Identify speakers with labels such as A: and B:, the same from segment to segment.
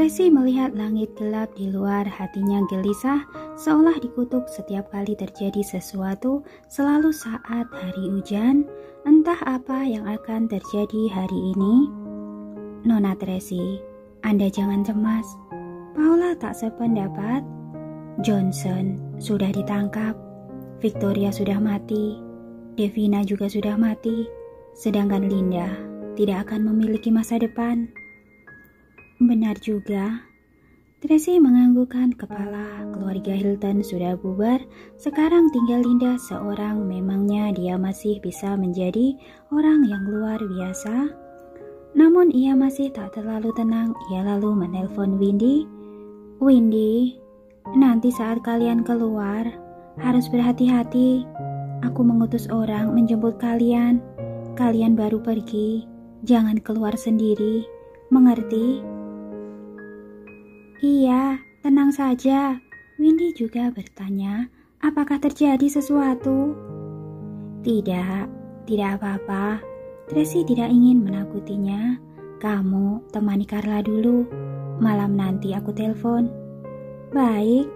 A: Tracy melihat langit gelap di luar, hatinya gelisah, seolah dikutuk setiap kali terjadi sesuatu, selalu saat hari hujan. Entah apa yang akan terjadi hari ini. Nona Tracy, Anda jangan cemas. Paula tak sependapat. Johnson sudah ditangkap, Victoria sudah mati, Devina juga sudah mati, sedangkan Linda tidak akan memiliki masa depan. Benar juga. Tracy menganggukkan kepala. Keluarga Hilton sudah bubar. Sekarang tinggal Linda seorang. Memangnya dia masih bisa menjadi orang yang luar biasa? Namun ia masih tak terlalu tenang. Ia lalu menelpon Windy. Windy, nanti saat kalian keluar harus berhati-hati. Aku mengutus orang menjemput kalian. Kalian baru pergi. Jangan keluar sendiri. Mengerti? Iya, tenang saja. Windy juga bertanya, apakah terjadi sesuatu? Tidak apa-apa. Tracy tidak ingin menakutinya. Kamu temani Carla dulu. Malam nanti aku telepon. Baik.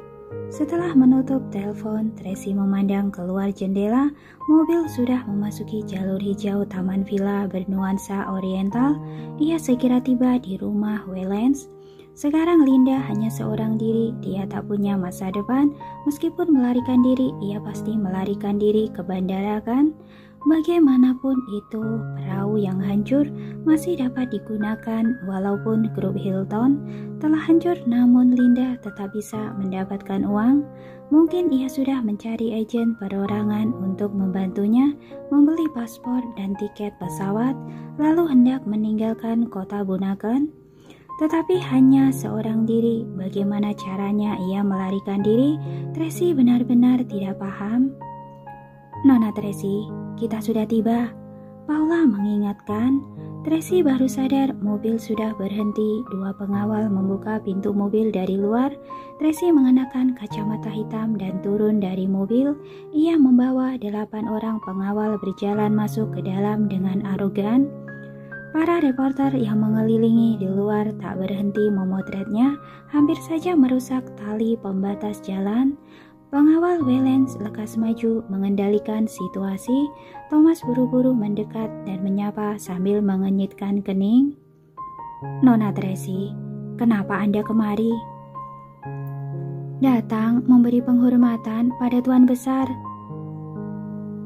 A: Setelah menutup telepon, Tracy memandang keluar jendela. Mobil sudah memasuki jalur hijau taman villa bernuansa oriental. Ia segera tiba di rumah Wellens. Sekarang Linda hanya seorang diri, dia tak punya masa depan. Meskipun melarikan diri, ia pasti melarikan diri ke bandara kan? Bagaimanapun itu, perahu yang hancur masih dapat digunakan walaupun grup Hilton telah hancur, namun Linda tetap bisa mendapatkan uang. Mungkin ia sudah mencari agen perorangan untuk membantunya membeli paspor dan tiket pesawat, lalu hendak meninggalkan kota Bunaken. Tetapi hanya seorang diri, bagaimana caranya ia melarikan diri? Tracy benar-benar tidak paham. Nona Tracy, kita sudah tiba. Paula mengingatkan. Tracy baru sadar mobil sudah berhenti. Dua pengawal membuka pintu mobil dari luar. Tracy mengenakan kacamata hitam dan turun dari mobil. Ia membawa 8 orang pengawal berjalan masuk ke dalam dengan arogan. Para reporter yang mengelilingi di luar tak berhenti memotretnya, hampir saja merusak tali pembatas jalan. Pengawal Wellens lekas maju mengendalikan situasi. Thomas buru-buru mendekat dan menyapa sambil mengenyitkan kening. Nona Tracy, kenapa Anda kemari? Datang memberi penghormatan pada Tuan Besar.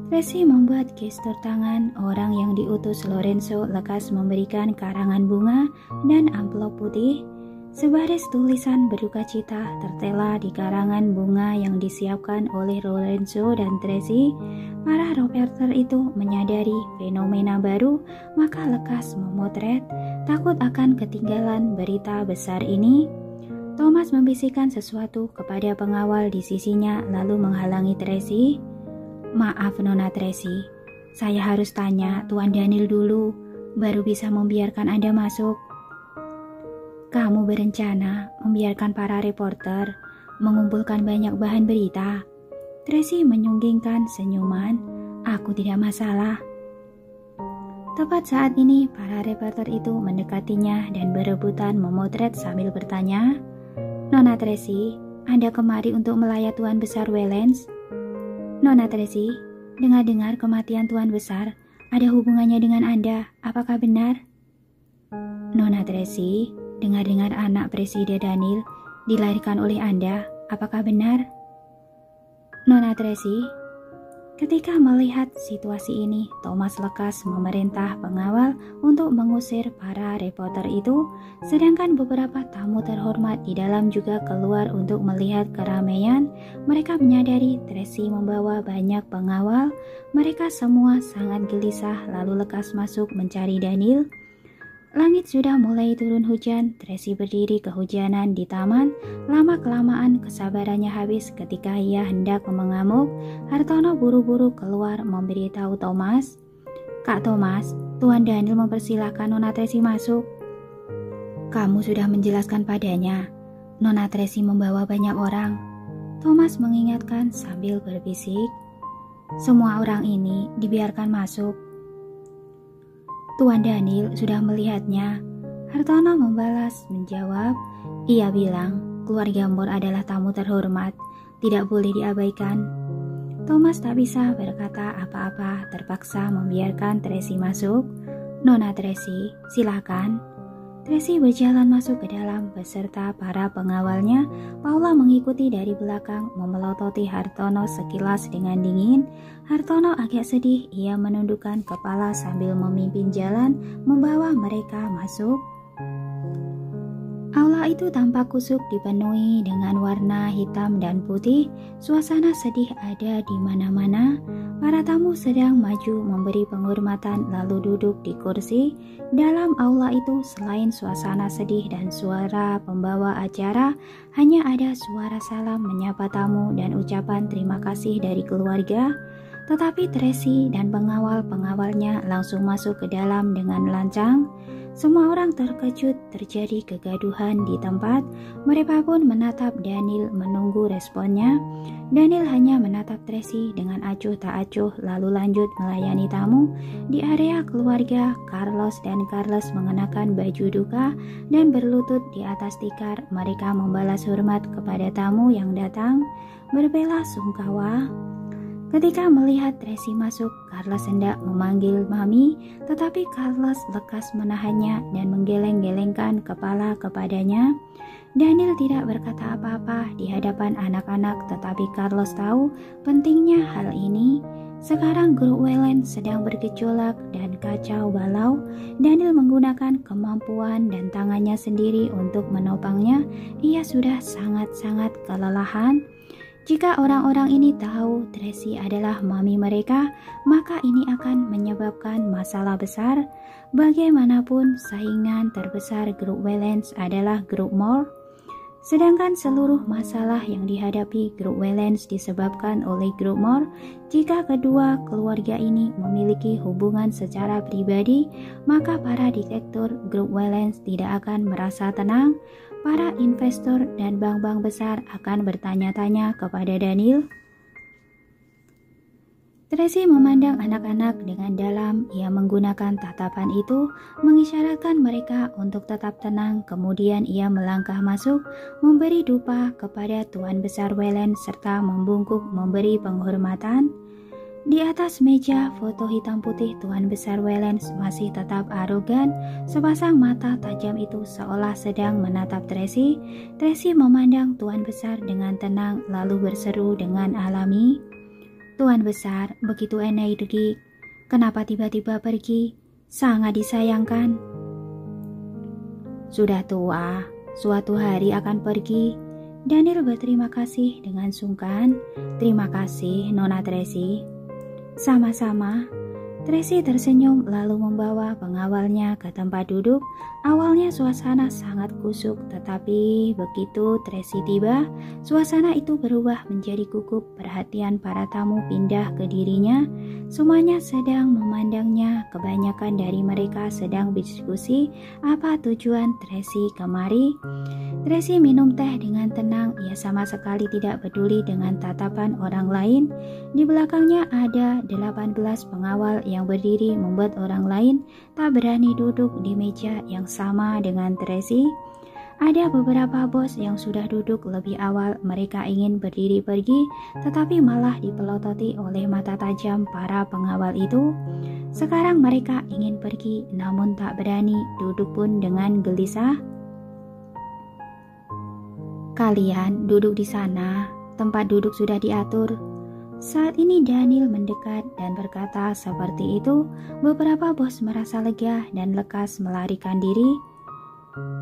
A: Tracy membuat gestur tangan. Orang yang diutus Lorenzo lekas memberikan karangan bunga dan amplop putih. Sebaris tulisan berduka cita tertera di karangan bunga yang disiapkan oleh Lorenzo dan Tracy. Para reporter itu menyadari fenomena baru, maka lekas memotret, takut akan ketinggalan berita besar ini. Thomas membisikkan sesuatu kepada pengawal di sisinya lalu menghalangi Tracy. Maaf Nona Tracy, saya harus tanya Tuan Daniel dulu, baru bisa membiarkan Anda masuk. Kamu berencana membiarkan para reporter mengumpulkan banyak bahan berita? Tracy menyunggingkan senyuman. Aku tidak masalah. Tepat saat ini, para reporter itu mendekatinya dan berebutan memotret sambil bertanya, Nona Tracy, Anda kemari untuk melayat Tuan Besar Wellens? Nona Tracy, dengar-dengar kematian Tuan Besar ada hubungannya dengan Anda, apakah benar? Nona Tracy, dengar-dengar anak Presiden Daniel dilahirkan oleh Anda, apakah benar? Nona Tracy, ketika melihat situasi ini, Thomas lekas memerintah pengawal untuk mengusir para reporter itu, sedangkan beberapa tamu terhormat di dalam juga keluar untuk melihat keramaian. Mereka menyadari Tracy membawa banyak pengawal. Mereka semua sangat gelisah lalu lekas masuk mencari Daniel. Langit sudah mulai turun hujan. Tracy berdiri kehujanan di taman. Lama-kelamaan kesabarannya habis ketika ia hendak mengamuk. Hartono buru-buru keluar memberitahu Thomas. Kak Thomas, Tuan Daniel mempersilahkan Nona Tracy masuk. Kamu sudah menjelaskan padanya. Nona Tracy membawa banyak orang. Thomas mengingatkan sambil berbisik. Semua orang ini dibiarkan masuk. Tuan Daniel sudah melihatnya. Hartono membalas menjawab, Ia bilang, keluarga Moore adalah tamu terhormat, tidak boleh diabaikan. Thomas tak bisa berkata apa-apa, terpaksa membiarkan Tracy masuk. Nona Tracy, silakan. Tracy berjalan masuk ke dalam beserta para pengawalnya. Paula mengikuti dari belakang, memelototi Hartono sekilas dengan dingin. Hartono agak sedih, ia menundukkan kepala sambil memimpin jalan, membawa mereka masuk. Aula itu tampak kusuk, dipenuhi dengan warna hitam dan putih. Suasana sedih ada di mana-mana. Para tamu sedang maju memberi penghormatan lalu duduk di kursi. Dalam aula itu selain suasana sedih dan suara pembawa acara, hanya ada suara salam menyapa tamu dan ucapan terima kasih dari keluarga. Tetapi Tracy dan pengawal-pengawalnya langsung masuk ke dalam dengan lancang. Semua orang terkejut, terjadi kegaduhan di tempat. Mereka pun menatap Daniel menunggu responnya. Daniel hanya menatap Tracy dengan acuh tak acuh lalu lanjut melayani tamu. Di area keluarga, Carlos dan Carlos mengenakan baju duka dan berlutut di atas tikar. Mereka membalas hormat kepada tamu yang datang, berbela sungkawa. Ketika melihat Tracy masuk, Carlos hendak memanggil Mami, tetapi Carlos lekas menahannya dan menggeleng-gelengkan kepala kepadanya. Daniel tidak berkata apa-apa di hadapan anak-anak, tetapi Carlos tahu pentingnya hal ini. Sekarang grup Wayland sedang bergejolak dan kacau balau. Daniel menggunakan kemampuan dan tangannya sendiri untuk menopangnya. Ia sudah sangat-sangat kelelahan. Jika orang-orang ini tahu Tracy adalah mami mereka, maka ini akan menyebabkan masalah besar. Bagaimanapun, saingan terbesar grup Waylands adalah grup Moore. Sedangkan seluruh masalah yang dihadapi grup Waylands disebabkan oleh grup Moore. Jika kedua keluarga ini memiliki hubungan secara pribadi, maka para direktur grup Waylands tidak akan merasa tenang. Para investor dan bank-bank besar akan bertanya-tanya kepada Daniel. Tracy memandang anak-anak dengan dalam. Ia menggunakan tatapan itu, mengisyaratkan mereka untuk tetap tenang. Kemudian ia melangkah masuk, memberi dupa kepada Tuan Besar Wayland serta membungkuk memberi penghormatan. Di atas meja foto hitam putih Tuan Besar Wayland masih tetap arogan. Sepasang mata tajam itu seolah sedang menatap Tracy. Tracy memandang Tuan Besar dengan tenang lalu berseru dengan alami, "Tuan Besar, begitu energi. Kenapa tiba-tiba pergi? Sangat disayangkan." "Sudah tua, suatu hari akan pergi." Daniel berterima kasih dengan sungkan. "Terima kasih, Nona Tracy." "Sama-sama." Tracy tersenyum lalu membawa pengawalnya ke tempat duduk. Awalnya suasana sangat kusuk, tetapi begitu Tracy tiba, suasana itu berubah menjadi gugup. Perhatian para tamu pindah ke dirinya. Semuanya sedang memandangnya. Kebanyakan dari mereka sedang berdiskusi apa tujuan Tracy kemari. Tracy minum teh dengan tenang. Ia sama sekali tidak peduli dengan tatapan orang lain. Di belakangnya ada 18 pengawal yang berdiri membuat orang lain tak berani duduk di meja yang sama dengan Tracy. Ada beberapa bos yang sudah duduk lebih awal. Mereka ingin berdiri pergi, tetapi malah dipelototi oleh mata tajam para pengawal itu. Sekarang mereka ingin pergi, namun tak berani duduk pun dengan gelisah. "Kalian duduk di sana, tempat duduk sudah diatur." Saat ini Daniel mendekat dan berkata seperti itu. Beberapa bos merasa lega dan lekas melarikan diri.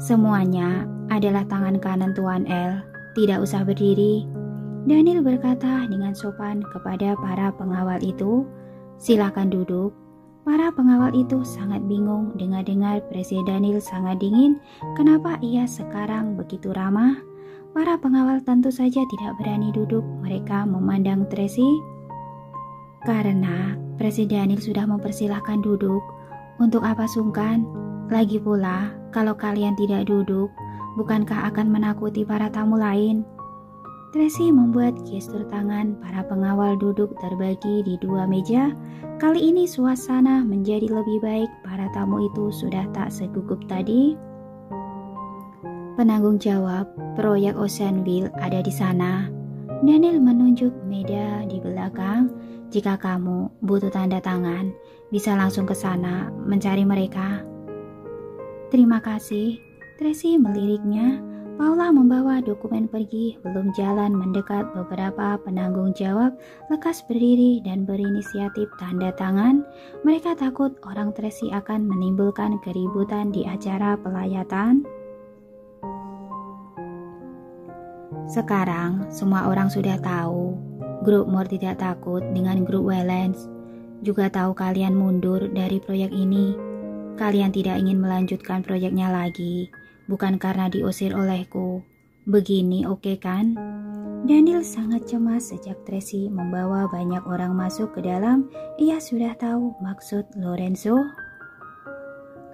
A: "Semuanya adalah tangan kanan Tuan L. Tidak usah berdiri." Daniel berkata dengan sopan kepada para pengawal itu. "Silakan duduk." Para pengawal itu sangat bingung dengar-dengar Presiden Daniel sangat dingin. Kenapa ia sekarang begitu ramah? Para pengawal tentu saja tidak berani duduk. Mereka memandang Tracy. "Karena Presiden Daniel sudah mempersilahkan duduk, untuk apa sungkan? Lagi pula, kalau kalian tidak duduk, bukankah akan menakuti para tamu lain?" Tracy membuat gestur tangan. Para pengawal duduk terbagi di dua meja. Kali ini suasana menjadi lebih baik. Para tamu itu sudah tak segugup tadi. Penanggung jawab proyek Oceanville ada di sana. Daniel menunjuk meja di belakang. Jika kamu butuh tanda tangan, bisa langsung ke sana mencari mereka. Terima kasih. Tracy meliriknya. Paula membawa dokumen pergi. Belum jalan mendekat beberapa penanggung jawab lekas berdiri dan berinisiatif tanda tangan. Mereka takut orang Tracy akan menimbulkan keributan di acara pelayatan. Sekarang semua orang sudah tahu. Grup Moore tidak takut dengan grup Waylands. Juga tahu kalian mundur dari proyek ini. Kalian tidak ingin melanjutkan proyeknya lagi. Bukan karena diusir olehku. Begini oke kan? Daniel sangat cemas sejak Tracy membawa banyak orang masuk ke dalam. Ia sudah tahu maksud Lorenzo.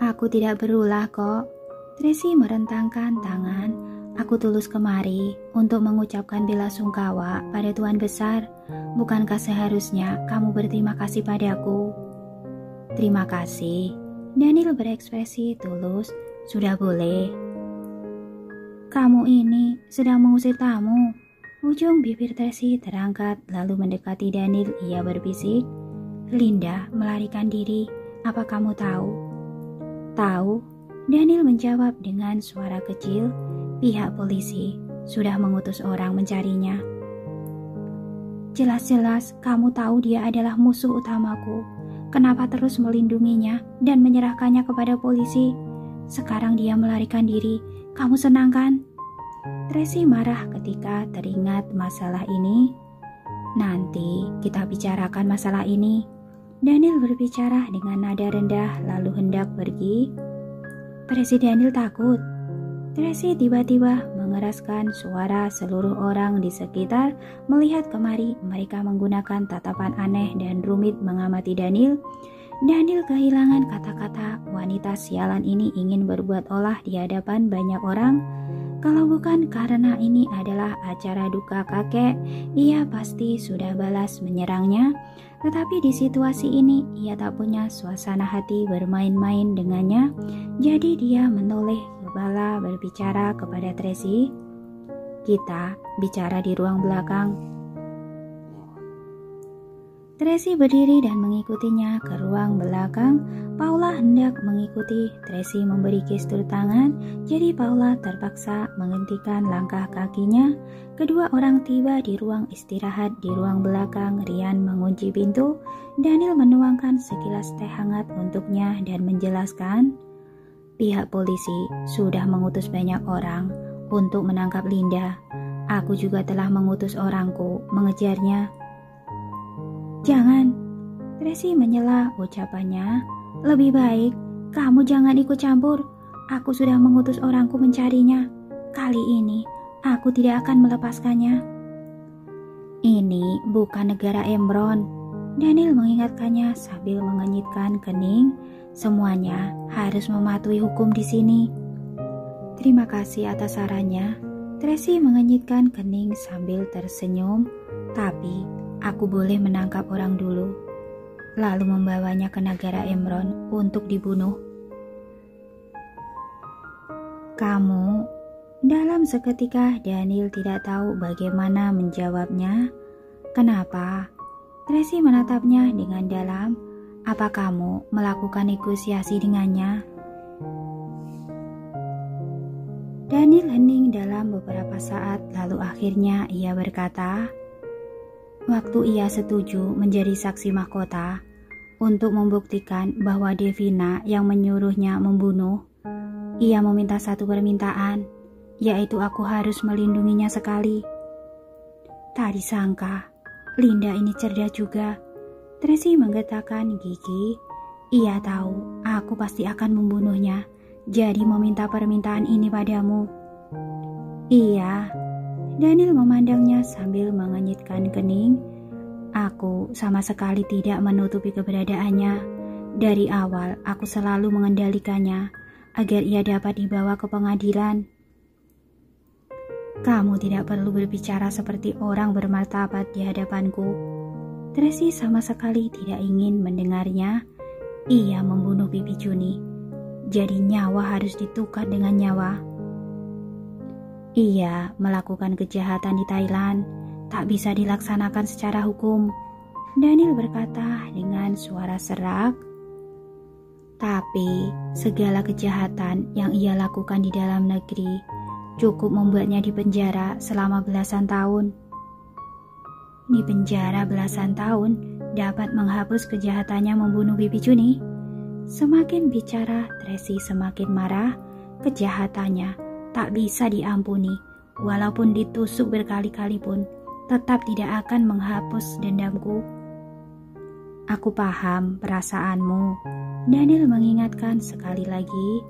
A: Aku tidak berulah kok. Tracy merentangkan tangan. Aku tulus kemari untuk mengucapkan bela sungkawa pada Tuan Besar. Bukankah seharusnya kamu berterima kasih padaku? Terima kasih. Daniel berekspresi tulus. Sudah boleh. Kamu ini sedang mengusir tamu. Ujung bibir Tracy terangkat lalu mendekati Daniel. Ia berbisik. Linda melarikan diri. Apa kamu tahu? Tahu? Daniel menjawab dengan suara kecil. Pihak polisi sudah mengutus orang mencarinya. Jelas-jelas kamu tahu dia adalah musuh utamaku. Kenapa terus melindunginya dan menyerahkannya kepada polisi? Sekarang dia melarikan diri. Kamu senang kan? Tracy marah ketika teringat masalah ini. Nanti kita bicarakan masalah ini. Daniel berbicara dengan nada rendah lalu hendak pergi. Presiden Daniel takut. Tracy tiba-tiba mengeraskan suara. Seluruh orang di sekitar melihat kemari. Mereka menggunakan tatapan aneh dan rumit mengamati Daniel. Daniel kehilangan kata-kata. Wanita sialan ini ingin berbuat olah di hadapan banyak orang. Kalau bukan karena ini adalah acara duka kakek, ia pasti sudah balas menyerangnya. Tetapi di situasi ini, ia tak punya suasana hati bermain-main dengannya. Jadi dia menoleh kepala berbicara kepada Tracy. Kita bicara di ruang belakang. Tracy berdiri dan mengikutinya ke ruang belakang. Paula hendak mengikuti. Tracy memberi gestur tangan, jadi Paula terpaksa menghentikan langkah kakinya. Kedua orang tiba di ruang istirahat di ruang belakang. Ryan mengunci pintu. Daniel menuangkan segelas teh hangat untuknya dan menjelaskan, pihak polisi sudah mengutus banyak orang untuk menangkap Linda. Aku juga telah mengutus orangku mengejarnya. Jangan, Tracy menyela ucapannya. Lebih baik kamu jangan ikut campur. Aku sudah mengutus orangku mencarinya. Kali ini aku tidak akan melepaskannya. Ini bukan negara Embron. Daniel mengingatkannya sambil mengenyitkan kening. Semuanya harus mematuhi hukum di sini. Terima kasih atas sarannya. Tracy mengenyitkan kening sambil tersenyum. Tapi aku boleh menangkap orang dulu, lalu membawanya ke negara Embron untuk dibunuh. Kamu? Dalam seketika Daniel tidak tahu bagaimana menjawabnya. Kenapa? Tracy menatapnya dengan dalam. Apa kamu melakukan negosiasi dengannya? Daniel hening dalam beberapa saat, lalu akhirnya ia berkata, waktu ia setuju menjadi saksi mahkota untuk membuktikan bahwa Devina yang menyuruhnya membunuh, ia meminta satu permintaan, yaitu aku harus melindunginya sekali. Tak disangka, Linda ini cerdas juga. Tracy menggetakkan gigi. Ia tahu aku pasti akan membunuhnya, jadi meminta permintaan ini padamu. Iya. Daniel memandangnya sambil mengenyitkan kening. Aku sama sekali tidak menutupi keberadaannya. Dari awal aku selalu mengendalikannya agar ia dapat dibawa ke pengadilan. Kamu tidak perlu berbicara seperti orang bermartabat di hadapanku. Tracy sama sekali tidak ingin mendengarnya. Ia membunuh Bibi Juni, jadi nyawa harus ditukar dengan nyawa. Ia melakukan kejahatan di Thailand, tak bisa dilaksanakan secara hukum. Daniel berkata dengan suara serak. Tapi segala kejahatan yang ia lakukan di dalam negeri cukup membuatnya dipenjara selama belasan tahun. Di penjara belasan tahun dapat menghapus kejahatannya membunuh Bibi Juni. Semakin bicara, Tracy semakin marah. Kejahatannya tak bisa diampuni. Walaupun ditusuk berkali-kali pun tetap tidak akan menghapus dendamku. Aku paham perasaanmu, Daniel mengingatkan sekali lagi.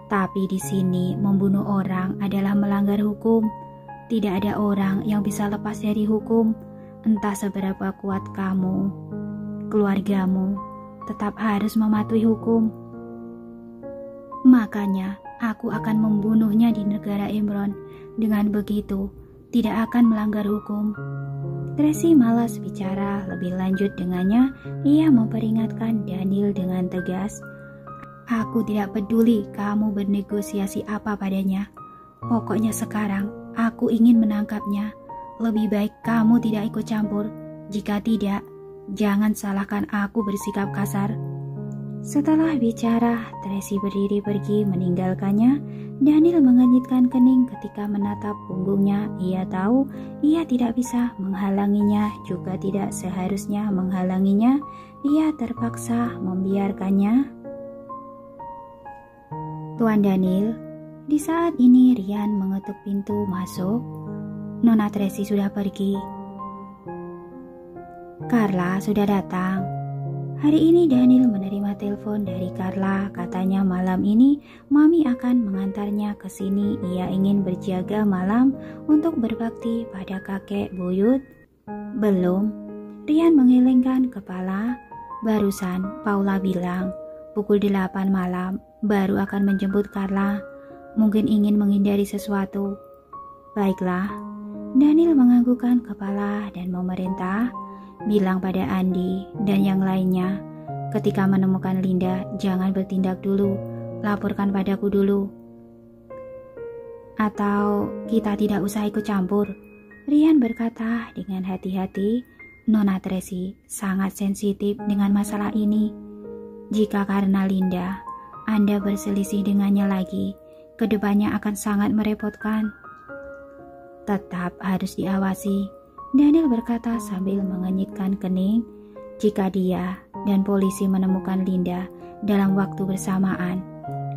A: Tapi di sini membunuh orang adalah melanggar hukum. Tidak ada orang yang bisa lepas dari hukum. Entah seberapa kuat kamu, keluargamu tetap harus mematuhi hukum. Makanya aku akan membunuhnya di negara Imron. Dengan begitu tidak akan melanggar hukum. Tracy malas bicara lebih lanjut dengannya. Ia memperingatkan Daniel dengan tegas. Aku tidak peduli kamu bernegosiasi apa padanya. Pokoknya sekarang aku ingin menangkapnya. Lebih baik kamu tidak ikut campur. Jika tidak, jangan salahkan aku bersikap kasar. Setelah bicara, Tracy berdiri pergi meninggalkannya. Daniel mengenyitkan kening ketika menatap punggungnya. Ia tahu ia tidak bisa menghalanginya, juga tidak seharusnya menghalanginya. Ia terpaksa membiarkannya. Tuan Daniel, di saat ini Ryan mengetuk pintu masuk. Nona Tracy sudah pergi. Carla sudah datang. Hari ini Daniel menerima telepon dari Carla. Katanya malam ini Mami akan mengantarnya ke sini. Ia ingin berjaga malam untuk berbakti pada kakek buyut. Belum. Ryan menggelengkan kepala. Barusan Paula bilang pukul 8 malam baru akan menjemput Carla. Mungkin ingin menghindari sesuatu. Baiklah. Daniel menganggukkan kepala dan memerintah. Bilang pada Andi dan yang lainnya, ketika menemukan Linda, jangan bertindak dulu, laporkan padaku dulu. Atau kita tidak usah ikut campur, Ryan berkata dengan hati-hati. Nona Tracy sangat sensitif dengan masalah ini. Jika karena Linda, Anda berselisih dengannya lagi, kedepannya akan sangat merepotkan. Tetap harus diawasi, Daniel berkata sambil mengenyitkan kening. Jika dia dan polisi menemukan Linda dalam waktu bersamaan,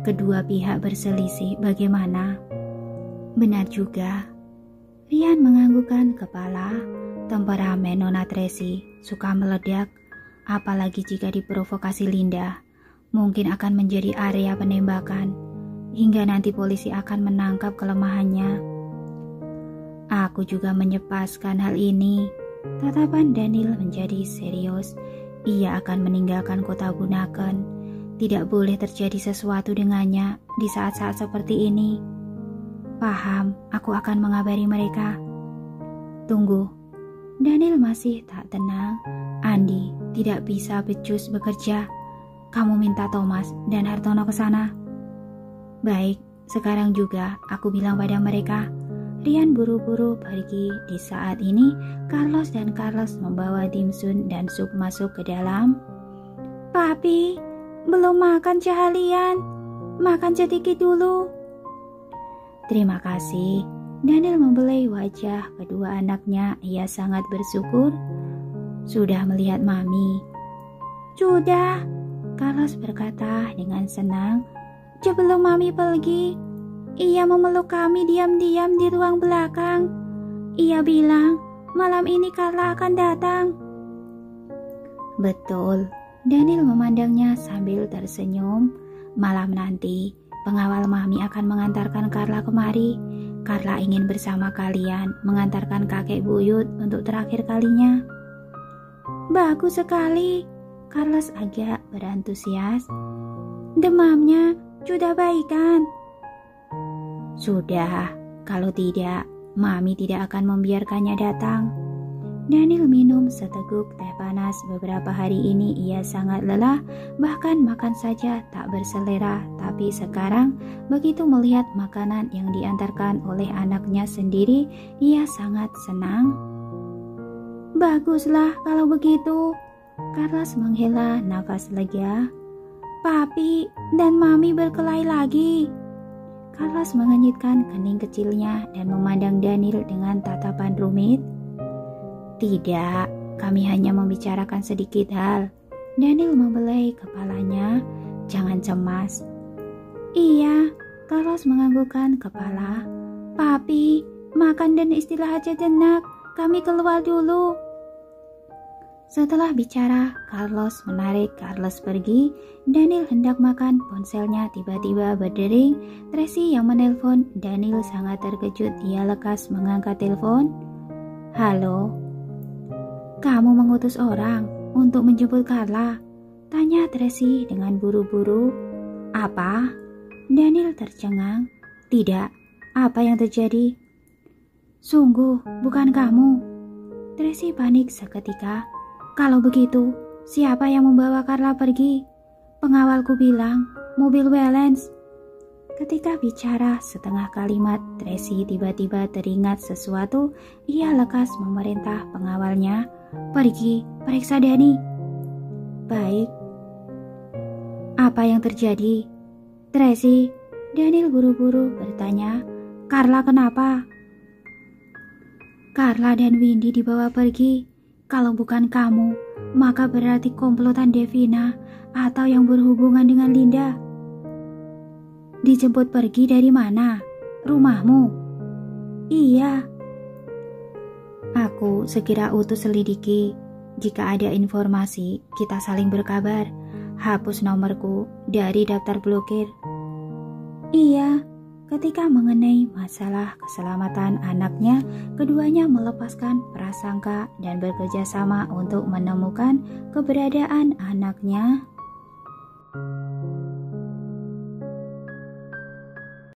A: kedua pihak berselisih bagaimana? Benar juga. Ryan menganggukkan kepala. Temperamen Nona Tracy suka meledak, apalagi jika diprovokasi Linda. Mungkin akan menjadi area penembakan, hingga nanti polisi akan menangkap kelemahannya. Aku juga menyepaskan hal ini. Tatapan Daniel menjadi serius. Ia akan meninggalkan kota Bunaken. Tidak boleh terjadi sesuatu dengannya di saat-saat seperti ini. Paham, aku akan mengabari mereka. Tunggu. Daniel masih tak tenang. Andi tidak bisa becus bekerja. Kamu minta Thomas dan Hartono ke sana. Baik, sekarang juga aku bilang pada mereka. Ryan buru-buru pergi. Di saat ini, Carlos dan Carlos membawa dimsum dan sup masuk ke dalam. Papi, belum makan cahalian. Makan sedikit dulu. Terima kasih. Daniel membelai wajah kedua anaknya. Ia sangat bersyukur sudah melihat Mami. Sudah, Carlos berkata dengan senang. Sebelum Mami pergi, ia memeluk kami diam-diam di ruang belakang. Ia bilang malam ini Carla akan datang. Betul, Daniel memandangnya sambil tersenyum. Malam nanti pengawal Mami akan mengantarkan Carla kemari. Carla ingin bersama kalian mengantarkan kakek buyut untuk terakhir kalinya. Bagus sekali, Carlos agak berantusias. Demamnya sudah baik kan? Sudah, kalau tidak, Mami tidak akan membiarkannya datang. Daniel minum seteguk teh panas. Beberapa hari ini ia sangat lelah, bahkan makan saja tak berselera. Tapi sekarang begitu melihat makanan yang diantarkan oleh anaknya sendiri, ia sangat senang. Baguslah kalau begitu. Carlos menghela nafas lega. Papi dan Mami berkelahi lagi. Carlos mengenyitkan kening kecilnya dan memandang Daniel dengan tatapan rumit. Tidak, kami hanya membicarakan sedikit hal. Daniel membelai kepalanya. Jangan cemas. Iya, Carlos menganggukkan kepala. Papi, makan dan istirahat sejenak. Kami keluar dulu. Setelah bicara, Carlos menarik Carlos pergi. Daniel hendak makan, ponselnya tiba-tiba berdering. Tracy yang menelpon. Daniel sangat terkejut. Ia lekas mengangkat telepon. Halo. Kamu mengutus orang untuk menjemput Carla? Tanya Tracy dengan buru-buru. Apa? Daniel tercengang. Tidak. Apa yang terjadi? Sungguh, bukan kamu. Tracy panik seketika. Kalau begitu, siapa yang membawa Carla pergi? Pengawalku bilang, mobil Wellens. Ketika bicara setengah kalimat, Tracy tiba-tiba teringat sesuatu. Ia lekas memerintah pengawalnya, pergi, periksa Dani. Baik. Apa yang terjadi? Tracy, Daniel buru-buru bertanya, Carla kenapa? Carla dan Windy dibawa pergi. Kalau bukan kamu, maka berarti komplotan Devina atau yang berhubungan dengan Linda. Dijemput pergi dari mana? Rumahmu? Iya. Aku segera utus selidiki. Jika ada informasi, kita saling berkabar. Hapus nomorku dari daftar blokir. Iya. Ketika mengenai masalah keselamatan anaknya, keduanya melepaskan prasangka dan bekerja sama untuk menemukan keberadaan anaknya.